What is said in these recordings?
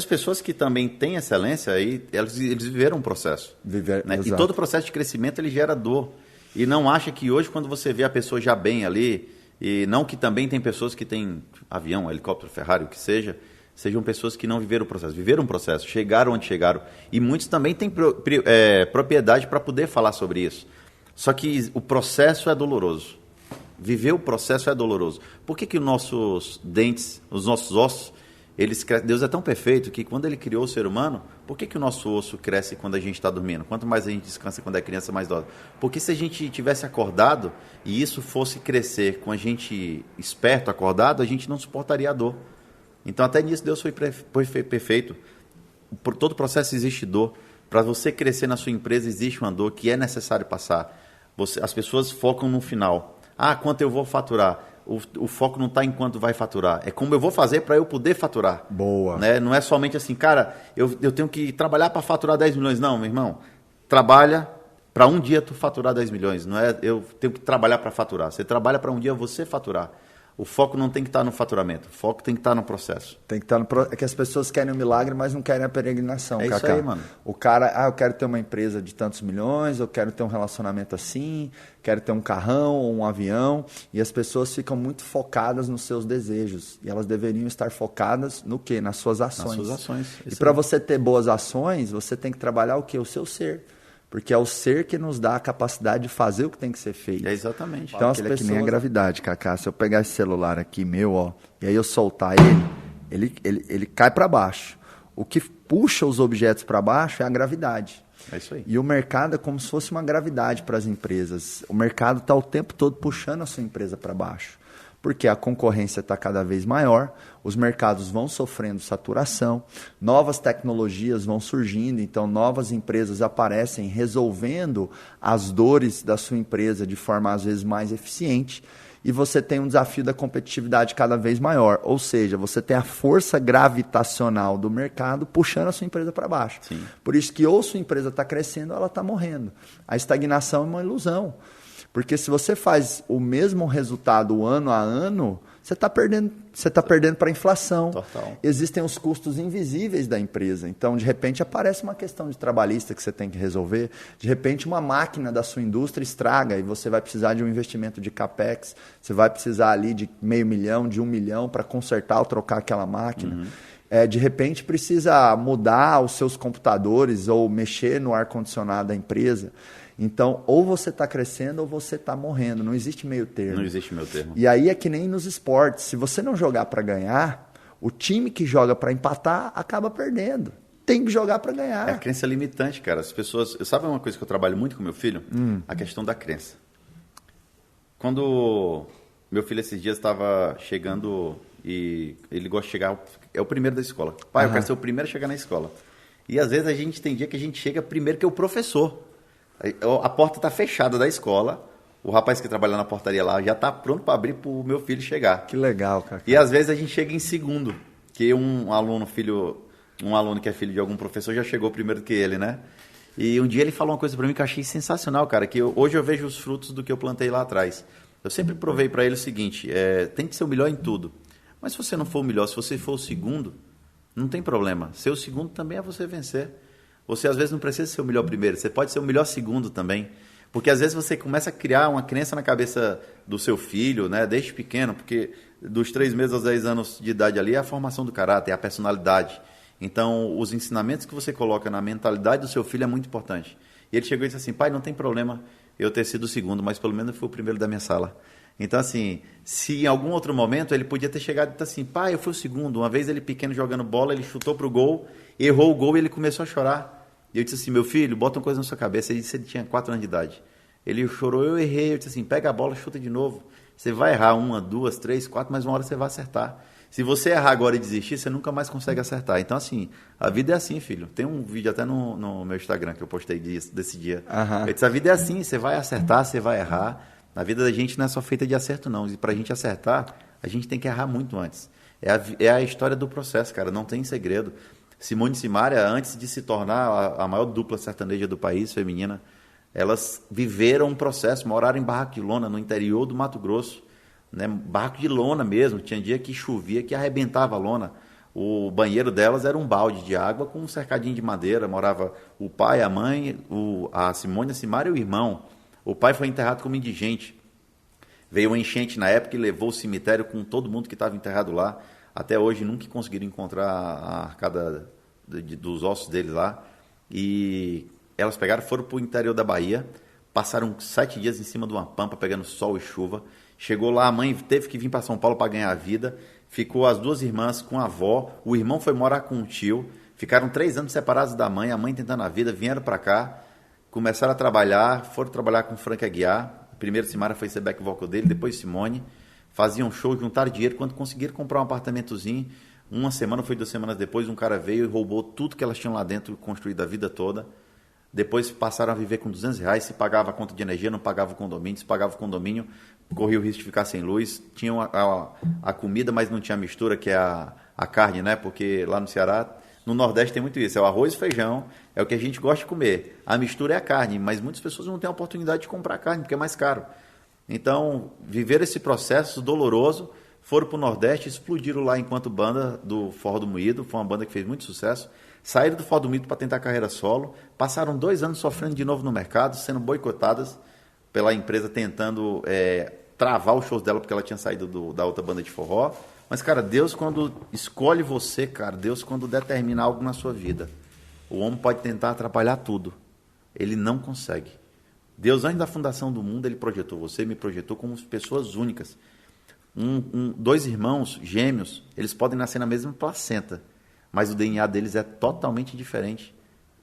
pessoas que também têm excelência, aí, eles viveram um processo. Né? E todo processo de crescimento ele gera dor. E não acha que hoje, quando você vê a pessoa já bem ali, e não que também tem pessoas que têm avião, helicóptero, Ferrari, o que seja, sejam pessoas que não viveram o processo. Viveram um processo, chegaram onde chegaram. E muitos também têm propriedade para poder falar sobre isso. Só que o processo é doloroso. Viver o processo é doloroso. Por que os nossos dentes, os nossos ossos, eles crescem? Deus é tão perfeito que quando ele criou o ser humano, por que o nosso osso cresce quando a gente está dormindo? Quanto mais a gente descansa quando é criança, mais dói. Porque se a gente tivesse acordado e isso fosse crescer com a gente esperto, acordado, a gente não suportaria a dor. Então até nisso Deus foi perfeito. Por todo processo existe dor. Para você crescer na sua empresa existe uma dor que é necessário passar. As pessoas focam no final. Quanto eu vou faturar? O foco não está em quanto vai faturar. É como eu vou fazer para eu poder faturar. Boa. Né? Não é somente assim, cara, eu tenho que trabalhar para faturar 10 milhões. Não, meu irmão. Trabalha para um dia tu faturar 10 milhões. Não é eu tenho que trabalhar para faturar. Você trabalha para um dia você faturar. O foco não tem que estar no faturamento. O foco tem que estar no processo. Tem que estar é que as pessoas querem o milagre, mas não querem a peregrinação. É isso aí, mano. O cara, eu quero ter uma empresa de tantos milhões, eu quero ter um relacionamento assim, quero ter um carrão ou um avião. E as pessoas ficam muito focadas nos seus desejos. E elas deveriam estar focadas no quê? Nas suas ações. Nas suas ações. E para você ter boas ações, você tem que trabalhar o quê? O seu ser. Porque é o ser que nos dá a capacidade de fazer o que tem que ser feito. É exatamente. Então as pessoas... é que nem a gravidade, Cacá. Se eu pegar esse celular aqui meu, e aí eu soltar ele cai para baixo. O que puxa os objetos para baixo é a gravidade. É isso aí. E o mercado é como se fosse uma gravidade para as empresas. O mercado está o tempo todo puxando a sua empresa para baixo. Porque a concorrência está cada vez maior, os mercados vão sofrendo saturação, novas tecnologias vão surgindo, então novas empresas aparecem resolvendo as dores da sua empresa de forma às vezes mais eficiente, e você tem um desafio da competitividade cada vez maior, ou seja, você tem a força gravitacional do mercado puxando a sua empresa para baixo. Sim. Por isso que ou sua empresa está crescendo ou ela está morrendo. A estagnação é uma ilusão. Porque se você faz o mesmo resultado ano a ano, você está perdendo para a inflação. Total. Existem os custos invisíveis da empresa. Então, de repente, aparece uma questão de trabalhista que você tem que resolver. De repente, uma máquina da sua indústria estraga e você vai precisar de um investimento de CAPEX. Você vai precisar ali de $500 000, de $1 milhão para consertar ou trocar aquela máquina. Uhum. De repente, precisa mudar os seus computadores ou mexer no ar-condicionado da empresa. Então, ou você está crescendo ou você está morrendo. Não existe meio termo. Não existe meio termo. E aí é que nem nos esportes. Se você não jogar para ganhar, o time que joga para empatar acaba perdendo. Tem que jogar para ganhar. É a crença limitante, cara. As pessoas... Sabe uma coisa que eu trabalho muito com meu filho? A questão da crença. Quando meu filho esses dias estava chegando e ele gosta de chegar... É o primeiro da escola. Pai, eu quero ser o primeiro a chegar na escola. E às vezes tem dia que a gente chega primeiro que o professor. A porta está fechada da escola, o rapaz que trabalha na portaria lá já está pronto para abrir para o meu filho chegar. Que legal, cara. E às vezes a gente chega em segundo, que um aluno que é filho de algum professor já chegou primeiro que ele, né? E um dia ele falou uma coisa para mim que eu achei sensacional, cara, que hoje eu vejo os frutos do que eu plantei lá atrás. Eu sempre provei para ele o seguinte, tem que ser o melhor em tudo. Mas se você não for o melhor, se você for o segundo, não tem problema. Ser o segundo também é você vencer. Você, às vezes, não precisa ser o melhor primeiro. Você pode ser o melhor segundo também. Porque, às vezes, você começa a criar uma crença na cabeça do seu filho, né? Desde pequeno. Porque dos 3 meses aos 10 anos de idade ali é a formação do caráter, é a personalidade. Então, os ensinamentos que você coloca na mentalidade do seu filho é muito importante. E ele chegou e disse assim, pai, não tem problema eu ter sido o segundo, mas pelo menos eu fui o primeiro da minha sala. Então, assim, se em algum outro momento ele podia ter chegado e dito assim, pai, eu fui o segundo. Uma vez ele pequeno jogando bola, ele chutou pro gol, errou o gol e ele começou a chorar. E eu disse assim, meu filho, bota uma coisa na sua cabeça. Ele disse que ele tinha 4 anos de idade. Ele chorou, eu errei. Eu disse assim, pega a bola, chuta de novo. Você vai errar 1, 2, 3, 4, mas uma hora você vai acertar. Se você errar agora e desistir, você nunca mais consegue acertar. Então, assim, a vida é assim, filho. Tem um vídeo até no meu Instagram que eu postei desse dia. Uhum. Eu disse, a vida é assim, você vai acertar, você vai errar. A vida da gente não é só feita de acerto, não. E pra gente acertar, a gente tem que errar muito antes. É a história do processo, cara. Não tem segredo. Simone e Simaria, antes de se tornar a maior dupla sertaneja do país, feminina, elas viveram um processo, moraram em barraco de lona, no interior do Mato Grosso, né? Barraco de lona mesmo, tinha dia que chovia, que arrebentava a lona. O banheiro delas era um balde de água com um cercadinho de madeira. Morava o pai, a mãe, a Simone, a Simária e o irmão. O pai foi enterrado como indigente. Veio uma enchente na época e levou o cemitério com todo mundo que estava enterrado lá. Até hoje nunca conseguiram encontrar a arcada dos ossos deles lá. E elas foram para o interior da Bahia, passaram 7 dias em cima de uma pampa, pegando sol e chuva. Chegou lá, a mãe teve que vir para São Paulo para ganhar a vida. Ficou as 2 irmãs com a avó, o irmão foi morar com o tio. Ficaram 3 anos separados da mãe, a mãe tentando a vida, vieram para cá, começaram a trabalhar, foram trabalhar com o Frank Aguiar. Primeiro Simária foi ser back vocal dele, depois Simone. Faziam show, juntaram dinheiro. Quando conseguiram comprar um apartamentozinho, 1 semana, foi 2 semanas depois, um cara veio e roubou tudo que elas tinham lá dentro, construído a vida toda. Depois passaram a viver com R$200, se pagava a conta de energia, não pagava o condomínio, se pagava o condomínio, corria o risco de ficar sem luz. Tinham a comida, mas não tinha a mistura, que é a carne, né? Porque lá no Ceará, no Nordeste tem muito isso, é o arroz e feijão, é o que a gente gosta de comer. A mistura é a carne, mas muitas pessoas não têm a oportunidade de comprar carne, porque é mais caro. Então, viveram esse processo doloroso, foram para o Nordeste, explodiram lá enquanto banda do Forró do Moído, foi uma banda que fez muito sucesso. Saíram do Forró do Moído para tentar carreira solo, passaram 2 anos sofrendo de novo no mercado, sendo boicotadas pela empresa, tentando travar os shows dela, porque ela tinha saído da outra banda de forró. Mas, cara, Deus quando escolhe você, cara, Deus quando determina algo na sua vida, o homem pode tentar atrapalhar tudo, ele não consegue. Deus, antes da fundação do mundo, ele projetou você, me projetou como pessoas únicas. 2 irmãos gêmeos, eles podem nascer na mesma placenta, mas o DNA deles é totalmente diferente,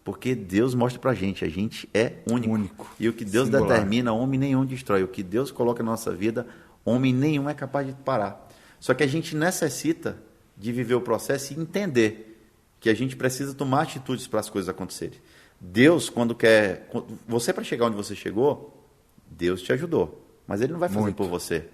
porque Deus mostra pra gente, a gente é único. E o que Deus determina, homem nenhum destrói. O que Deus coloca na nossa vida, homem nenhum é capaz de parar. Só que a gente necessita de viver o processo e entender que a gente precisa tomar atitudes para as coisas acontecerem. Deus, quando quer... Você, para chegar onde você chegou, Deus te ajudou, mas Ele não vai fazer por você.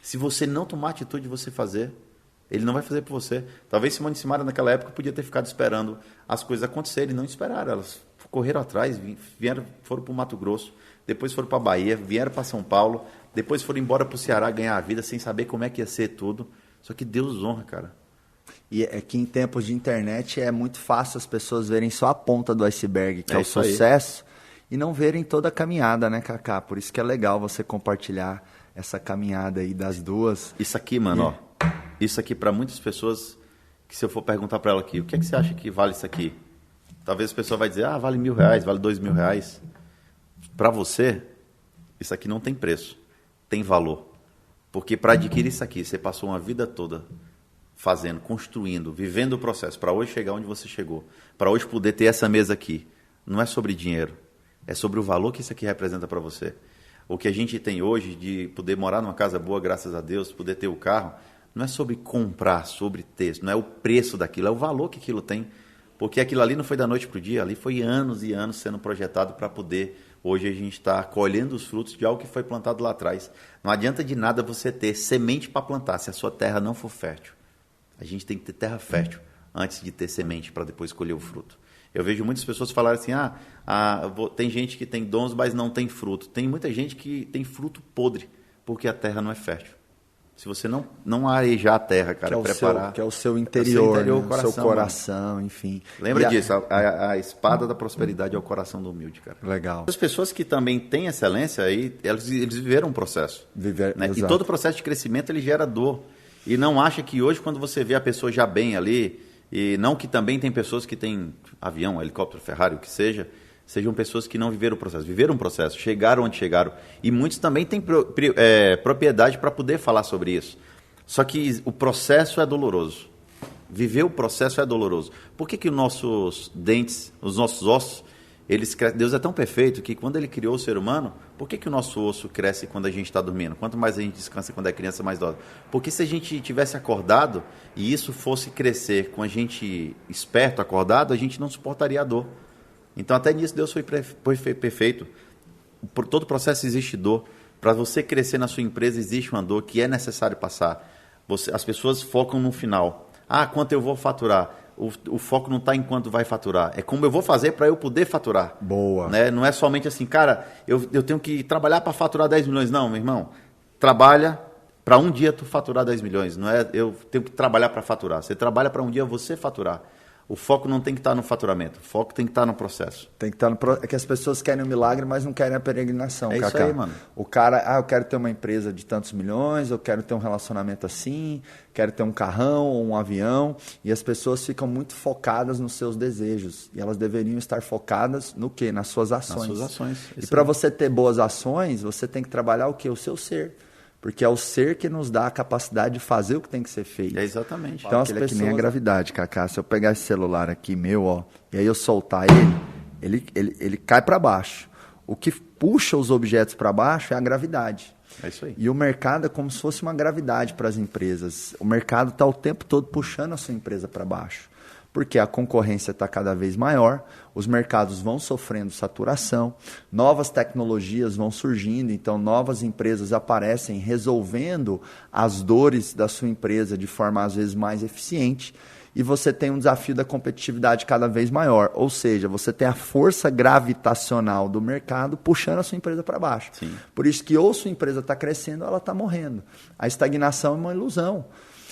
Se você não tomar atitude de você fazer, Ele não vai fazer por você. Talvez Simone e Simária naquela época podia ter ficado esperando as coisas acontecerem e não esperaram. Elas correram atrás, foram para o Mato Grosso, depois foram para a Bahia, vieram para São Paulo, depois foram embora para o Ceará ganhar a vida sem saber como é que ia ser tudo. Só que Deus honra, cara. E é que em tempos de internet é muito fácil as pessoas verem só a ponta do iceberg, que é o sucesso, e não verem toda a caminhada, né, Cacá? Por isso que é legal você compartilhar essa caminhada aí das duas. Isso aqui, mano, ó. Isso aqui, para muitas pessoas, que se eu for perguntar para ela aqui, o que é que você acha que vale isso aqui? Talvez a pessoa vai dizer, vale R$1.000, vale R$2.000. Para você, isso aqui não tem preço, tem valor. Porque para adquirir isso aqui, você passou uma vida toda fazendo, construindo, vivendo o processo, para hoje chegar onde você chegou, para hoje poder ter essa mesa aqui. Não é sobre dinheiro, é sobre o valor que isso aqui representa para você. O que a gente tem hoje de poder morar numa casa boa, graças a Deus, poder ter o carro, não é sobre comprar, sobre ter, não é o preço daquilo, é o valor que aquilo tem. Porque aquilo ali não foi da noite para o dia, ali foi anos e anos sendo projetado para poder, hoje a gente está colhendo os frutos de algo que foi plantado lá atrás. Não adianta de nada você ter semente para plantar, se a sua terra não for fértil. A gente tem que ter terra fértil antes de ter semente para depois colher o fruto. Eu vejo muitas pessoas falarem assim, tem gente que tem dons, mas não tem fruto. Tem muita gente que tem fruto podre, porque a terra não é fértil. Se você não arejar a terra, cara, preparar... que é o seu interior, né? o seu coração, mano. Enfim. Lembra disso, a espada da prosperidade é o coração do humilde, cara. Legal. As pessoas que também têm excelência, aí, eles viveram um processo. Né? E todo processo de crescimento, ele gera dor. E não acha que hoje, quando você vê a pessoa já bem ali, e não que também tem pessoas que têm avião, helicóptero, Ferrari, o que seja, sejam pessoas que não viveram o processo, chegaram onde chegaram. E muitos também têm propriedade para poder falar sobre isso. Só que o processo é doloroso. Viver o processo é doloroso. Por que os nossos dentes, os nossos ossos, eles crescem? Deus é tão perfeito que quando Ele criou o ser humano, por que o nosso osso cresce quando a gente está dormindo? Quanto mais a gente descansa quando é criança, mais dói. Porque se a gente tivesse acordado e isso fosse crescer com a gente esperto, acordado, a gente não suportaria a dor. Então, até nisso, Deus foi perfeito. Por todo processo existe dor. Para você crescer na sua empresa, existe uma dor que é necessário passar. As pessoas focam no final. Quanto eu vou faturar? O foco não está em quanto vai faturar. É como eu vou fazer para eu poder faturar. Boa. Né? Não é somente assim, cara, eu tenho que trabalhar para faturar 10 milhões. Não, meu irmão. Trabalha, para um dia tu faturar 10 milhões. Não é eu tenho que trabalhar para faturar. Você trabalha para um dia você faturar. O foco não tem que estar no faturamento, o foco tem que estar no processo. Tem que estar é que as pessoas querem o milagre, mas não querem a peregrinação, É isso Cacá. aí, mano. O cara, eu quero ter uma empresa de tantos milhões, eu quero ter um relacionamento assim, quero ter um carrão ou um avião, e as pessoas ficam muito focadas nos seus desejos. E elas deveriam estar focadas no quê? Nas suas ações. Nas suas ações. E para você ter boas ações, você tem que trabalhar o quê? O seu ser. Porque é o ser que nos dá a capacidade de fazer o que tem que ser feito. É exatamente. Então as pessoas... é que nem a gravidade, Cacá. Se eu pegar esse celular aqui meu, ó, e aí eu soltar ele cai para baixo. O que puxa os objetos para baixo é a gravidade. É isso aí. E o mercado é como se fosse uma gravidade para as empresas. O mercado está o tempo todo puxando a sua empresa para baixo. Porque a concorrência está cada vez maior, os mercados vão sofrendo saturação, novas tecnologias vão surgindo, então novas empresas aparecem resolvendo as dores da sua empresa de forma às vezes mais eficiente, e você tem um desafio da competitividade cada vez maior, ou seja, você tem a força gravitacional do mercado puxando a sua empresa para baixo. Sim. Por isso que ou sua empresa está crescendo ou ela está morrendo. A estagnação é uma ilusão.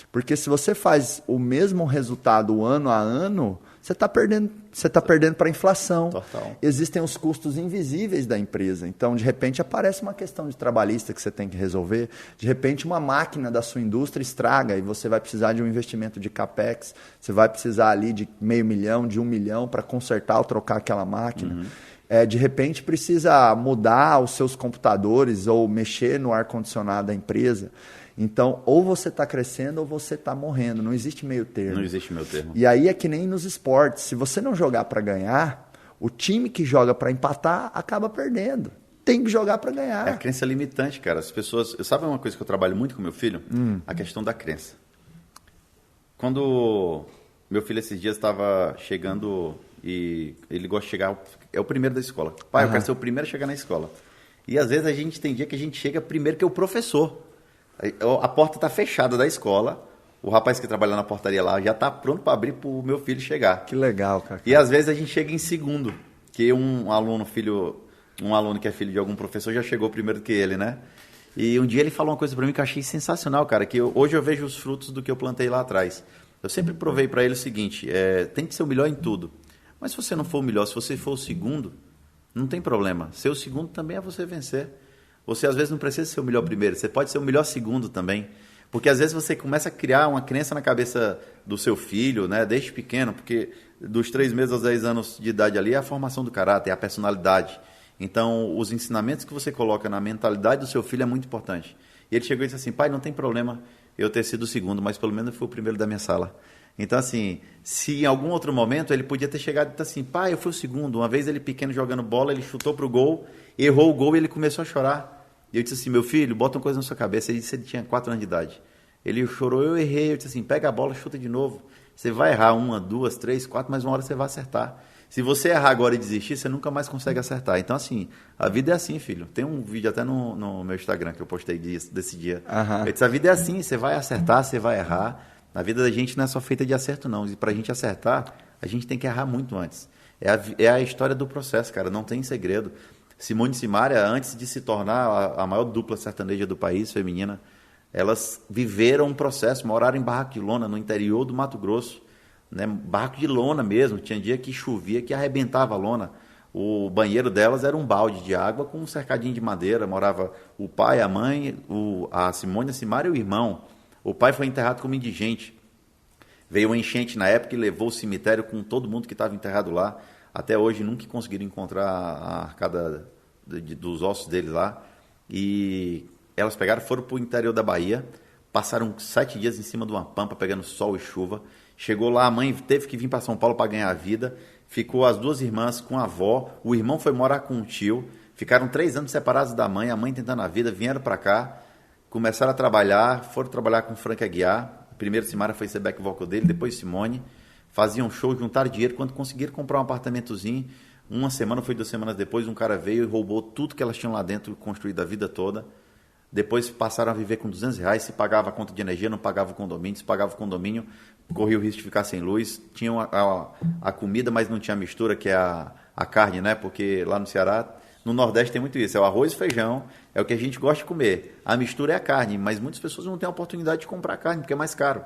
Porque se você faz o mesmo resultado ano a ano, você está perdendo para a inflação. Total. Existem os custos invisíveis da empresa. Então, de repente, aparece uma questão de trabalhista que você tem que resolver. De repente, uma máquina da sua indústria estraga e você vai precisar de um investimento de CAPEX. Você vai precisar ali de $500 mil, de $1 milhão para consertar ou trocar aquela máquina. Uhum. De repente, precisa mudar os seus computadores ou mexer no ar-condicionado da empresa. Então, ou você está crescendo ou você está morrendo. Não existe meio termo. Não existe meio termo. E aí é que nem nos esportes. Se você não jogar para ganhar, o time que joga para empatar acaba perdendo. Tem que jogar para ganhar. É a crença limitante, cara. As pessoas... Sabe uma coisa que eu trabalho muito com meu filho? A questão da crença. Quando meu filho esses dias estava chegando e ele gosta de chegar... É o primeiro da escola. Pai, eu quero ser o primeiro a chegar na escola. E às vezes a gente tem dia que a gente chega primeiro que o professor. A porta está fechada da escola, o rapaz que trabalha na portaria lá já está pronto para abrir para o meu filho chegar. Que legal, cara. E às vezes a gente chega em segundo, que um aluno que é filho de algum professor já chegou primeiro que ele, né? E um dia ele falou uma coisa para mim que eu achei sensacional, cara, que hoje eu vejo os frutos do que eu plantei lá atrás. Eu sempre provei para ele o seguinte, tem que ser o melhor em tudo. Mas se você não for o melhor, se você for o segundo, não tem problema. Ser o segundo também é você vencer. Você, às vezes, não precisa ser o melhor primeiro. Você pode ser o melhor segundo também. Porque, às vezes, você começa a criar uma crença na cabeça do seu filho, né? Desde pequeno. Porque dos 3 meses aos 10 anos de idade ali é a formação do caráter, é a personalidade. Então, os ensinamentos que você coloca na mentalidade do seu filho é muito importante. E ele chegou e disse assim, pai, não tem problema eu ter sido o segundo, mas pelo menos eu fui o primeiro da minha sala. Então, assim, se em algum outro momento ele podia ter chegado e dito assim, pai, eu fui o segundo. Uma vez ele pequeno jogando bola, ele chutou pro gol, errou o gol e ele começou a chorar. E eu disse assim, meu filho, bota uma coisa na sua cabeça. Ele disse que ele tinha 4 anos de idade. Ele chorou, eu errei. Eu disse assim, pega a bola, chuta de novo. Você vai errar 1, 2, 3, 4, mas uma hora você vai acertar. Se você errar agora e desistir, você nunca mais consegue acertar. Então, assim, a vida é assim, filho. Tem um vídeo até no meu Instagram que eu postei desse dia. Uhum. Eu disse, a vida é assim, você vai acertar, você vai errar. A vida da gente não é só feita de acerto, não. E pra gente acertar, a gente tem que errar muito antes. É a história do processo, cara. Não tem segredo. Simone e Simaria, antes de se tornar a maior dupla sertaneja do país, feminina, elas viveram um processo, moraram em barraco de lona, no interior do Mato Grosso, né? Barraco de lona mesmo, tinha dia que chovia, que arrebentava a lona. O banheiro delas era um balde de água com um cercadinho de madeira, morava o pai, a mãe, a Simone, a Simaria e o irmão. O pai foi enterrado como indigente. Veio uma enchente na época e levou o cemitério com todo mundo que estava enterrado lá. Até hoje nunca conseguiram encontrar a arcada dos ossos deles lá. E elas foram para o interior da Bahia, passaram 7 dias em cima de uma pampa, pegando sol e chuva. Chegou lá, a mãe teve que vir para São Paulo para ganhar a vida. Ficou as 2 irmãs com a avó, o irmão foi morar com o tio. Ficaram 3 anos separados da mãe, a mãe tentando a vida, vieram para cá, começaram a trabalhar, foram trabalhar com Frank Aguiar. Primeiro Simaria foi ser back vocal dele, depois Simone. Faziam show, juntaram dinheiro. Quando conseguiram comprar um apartamentozinho, 1 semana, foi 2 semanas depois, um cara veio e roubou tudo que elas tinham lá dentro, construído a vida toda. Depois passaram a viver com R$200, se pagava a conta de energia, não pagava o condomínio, se pagava o condomínio, corria o risco de ficar sem luz. Tinham a comida, mas não tinha mistura, que é a carne, né? Porque lá no Ceará No Nordeste tem muito isso, é o arroz e feijão, é o que a gente gosta de comer. A mistura é a carne, mas muitas pessoas não têm a oportunidade de comprar carne, porque é mais caro.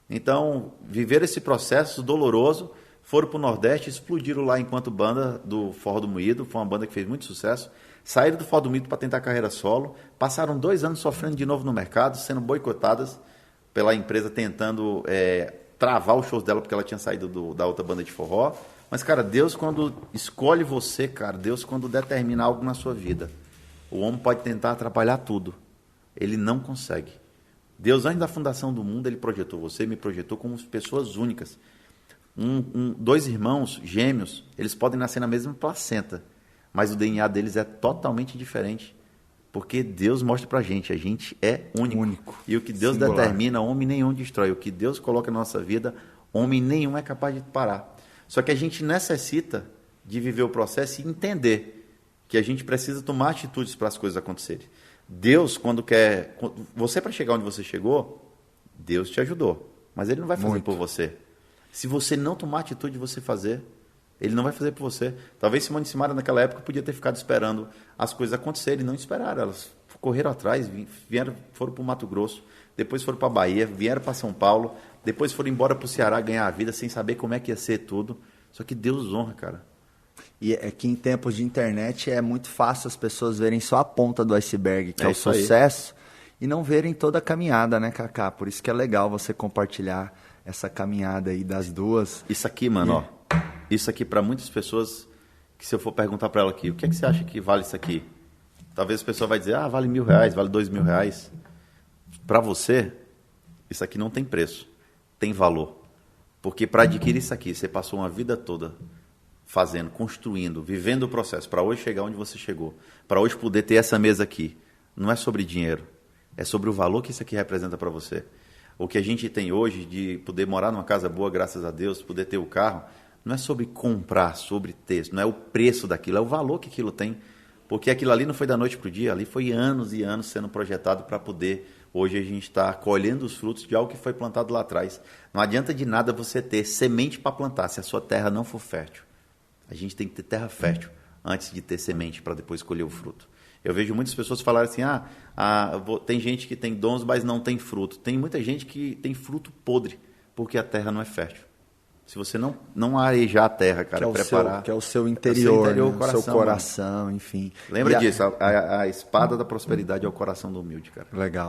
Então, viver esse processo doloroso, foram para o Nordeste, explodiram lá enquanto banda do Forró do Moído, foi uma banda que fez muito sucesso, saíram do Forró do Moído para tentar carreira solo, passaram 2 anos sofrendo de novo no mercado, sendo boicotadas pela empresa tentando travar os shows dela porque ela tinha saído da outra banda de forró. Mas, cara, Deus quando escolhe você, cara, Deus quando determina algo na sua vida, o homem pode tentar atrapalhar tudo, ele não consegue. Deus, antes da fundação do mundo, ele projetou você, me projetou como pessoas únicas. 2 irmãos gêmeos, eles podem nascer na mesma placenta, mas o DNA deles é totalmente diferente, porque Deus mostra pra gente, a gente é único. E o que Deus Singular. determina, homem nenhum destrói. O que Deus coloca na nossa vida, homem nenhum é capaz de parar. Só que a gente necessita de viver o processo e entender que a gente precisa tomar atitudes para as coisas acontecerem. Deus, quando quer... Você, para chegar onde você chegou, Deus te ajudou. Mas Ele não vai fazer por você. Se você não tomar atitude de você fazer, Ele não vai fazer por você. Talvez Simone e Simara, naquela época, podia ter ficado esperando as coisas acontecerem e não esperaram. Elas correram atrás, foram para o Mato Grosso, depois foram para a Bahia, vieram para São Paulo, depois foram embora para o Ceará ganhar a vida sem saber como é que ia ser tudo. Só que Deus honra, cara. E é que em tempos de internet é muito fácil as pessoas verem só a ponta do iceberg, que é o isso aí. sucesso, e não verem toda a caminhada, né, Cacá? Por isso que é legal você compartilhar essa caminhada aí das duas. Isso aqui, mano, ó. Isso aqui para muitas pessoas, que se eu for perguntar para ela aqui, o que é que você acha que vale isso aqui? Talvez a pessoa vai dizer, vale R$1.000, vale R$2.000. Para você, isso aqui não tem preço, tem valor. Porque para adquirir isso aqui, você passou uma vida toda fazendo, construindo, vivendo o processo, para hoje chegar onde você chegou, para hoje poder ter essa mesa aqui. Não é sobre dinheiro, é sobre o valor que isso aqui representa para você. O que a gente tem hoje de poder morar numa casa boa, graças a Deus, poder ter o carro, não é sobre comprar, sobre ter, não é o preço daquilo, é o valor que aquilo tem. Porque aquilo ali não foi da noite para o dia, ali foi anos e anos sendo projetado para poder, hoje a gente está colhendo os frutos de algo que foi plantado lá atrás. Não adianta de nada você ter semente para plantar se a sua terra não for fértil. A gente tem que ter terra fértil antes de ter semente para depois colher o fruto. Eu vejo muitas pessoas falarem assim, tem gente que tem dons, mas não tem fruto. Tem muita gente que tem fruto podre, porque a terra não é fértil. Se você não arejar a terra, cara, preparar... Que é o seu interior, né? O seu coração, enfim. Lembra disso, a espada da prosperidade é o coração do humilde, cara. Legal.